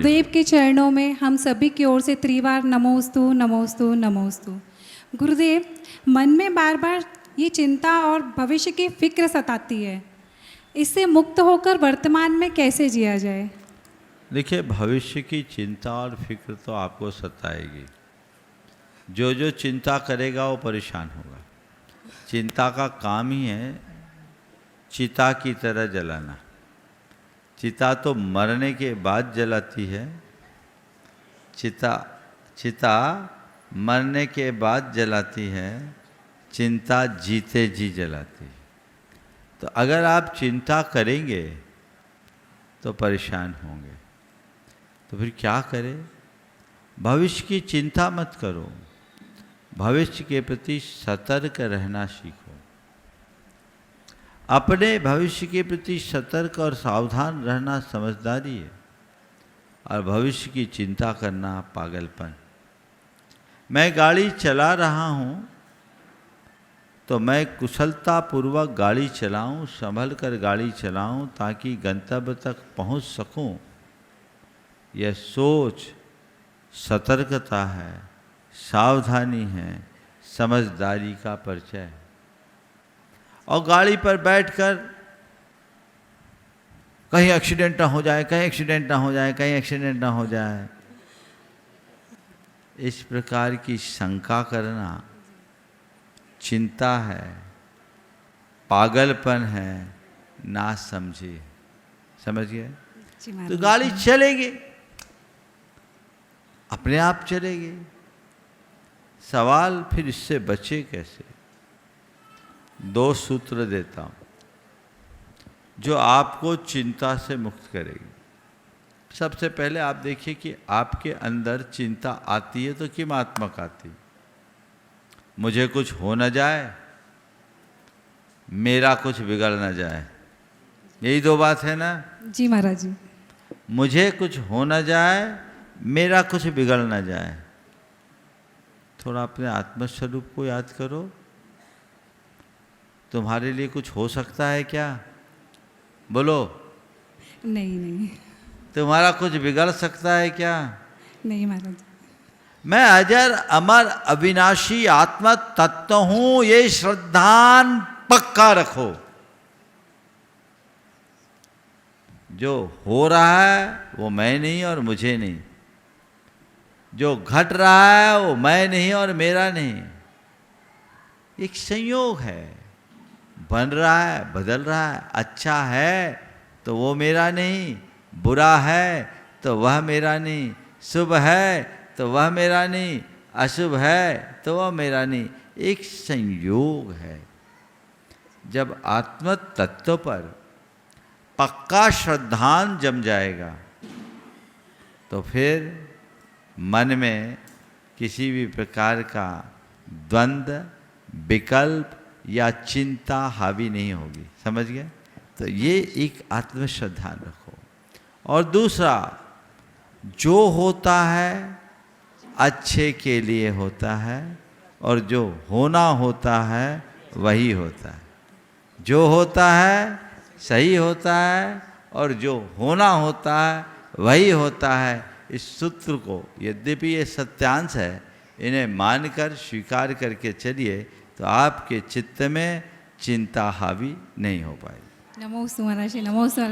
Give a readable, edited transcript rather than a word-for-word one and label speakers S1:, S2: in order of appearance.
S1: गुरुदेव के चरणों में हम सभी की ओर से त्रिवार नमोस्तु नमोस्तु नमोस्तु। गुरुदेव, मन में बार बार ये चिंता और भविष्य की फिक्र सताती है, इससे मुक्त होकर वर्तमान में कैसे जिया जाए?
S2: देखिए, भविष्य की चिंता और फिक्र तो आपको सताएगी। जो जो चिंता करेगा वो परेशान होगा। चिंता का काम ही है चिता की तरह जलाना। चिता तो मरने के बाद जलाती है, चिता मरने के बाद जलाती है, चिंता जीते जी जलाती है। तो अगर आप चिंता करेंगे तो परेशान होंगे। तो फिर क्या करें? भविष्य की चिंता मत करो, भविष्य के प्रति सतर्क रहना सीखो। अपने भविष्य के प्रति सतर्क और सावधान रहना समझदारी है, और भविष्य की चिंता करना पागलपन। मैं गाड़ी चला रहा हूँ तो मैं कुशलतापूर्वक गाड़ी चलाऊं, संभल कर गाड़ी चलाऊं ताकि गंतव्य तक पहुंच सकूं। यह सोच सतर्कता है, सावधानी है, समझदारी का परिचय है। और गाड़ी पर बैठकर कहीं एक्सीडेंट ना हो जाए, कहीं एक्सीडेंट ना हो जाए, कहीं एक्सीडेंट ना हो जाए, इस प्रकार की शंका करना चिंता है, पागलपन है, ना समझे। समझिए? तो गाड़ी चलेगी, अपने आप चलेगी। सवाल फिर इससे बचे कैसे? दो सूत्र देता हूं जो आपको चिंता से मुक्त करेगी। सबसे पहले आप देखिए कि आपके अंदर चिंता आती है तो किमात्मक आती है? मुझे कुछ हो न जाए, मेरा कुछ बिगड़ न जाए, यही दो बात है ना?
S1: जी महाराज जी।
S2: मुझे कुछ हो न जाए, मेरा कुछ बिगड़ न जाए। थोड़ा अपने आत्मस्वरूप को याद करो। तुम्हारे लिए कुछ हो सकता है क्या? बोलो।
S1: नहीं नहीं।
S2: तुम्हारा कुछ बिगड़ सकता है क्या?
S1: नहीं महाराज।
S2: मैं अजर अमर अविनाशी आत्मा तत्व हूं, ये श्रद्धान पक्का रखो। जो हो रहा है वो मैं नहीं और मुझे नहीं, जो घट रहा है वो मैं नहीं और मेरा नहीं। एक संयोग है, बन रहा है, बदल रहा है। अच्छा है तो वो मेरा नहीं, बुरा है तो वह मेरा नहीं, शुभ है तो वह मेरा नहीं, अशुभ है तो वह मेरा नहीं। एक संयोग है। जब आत्म तत्व पर पक्का श्रद्धान जम जाएगा तो फिर मन में किसी भी प्रकार का द्वंद्व, विकल्प या चिंता हावी नहीं होगी। समझ गए? तो ये एक आत्मश्रद्धान रखो। और दूसरा, जो होता है अच्छे के लिए होता है, और जो होना होता है वही होता है। जो होता है सही होता है, और जो होना होता है वही होता है। इस सूत्र को, यद्यपि ये सत्यांश है, इन्हें मानकर स्वीकार करके चलिए तो आपके चित्त में चिंता हावी नहीं हो पाएगी।
S1: नमोस्तु महाराज जी, नमोस्तु।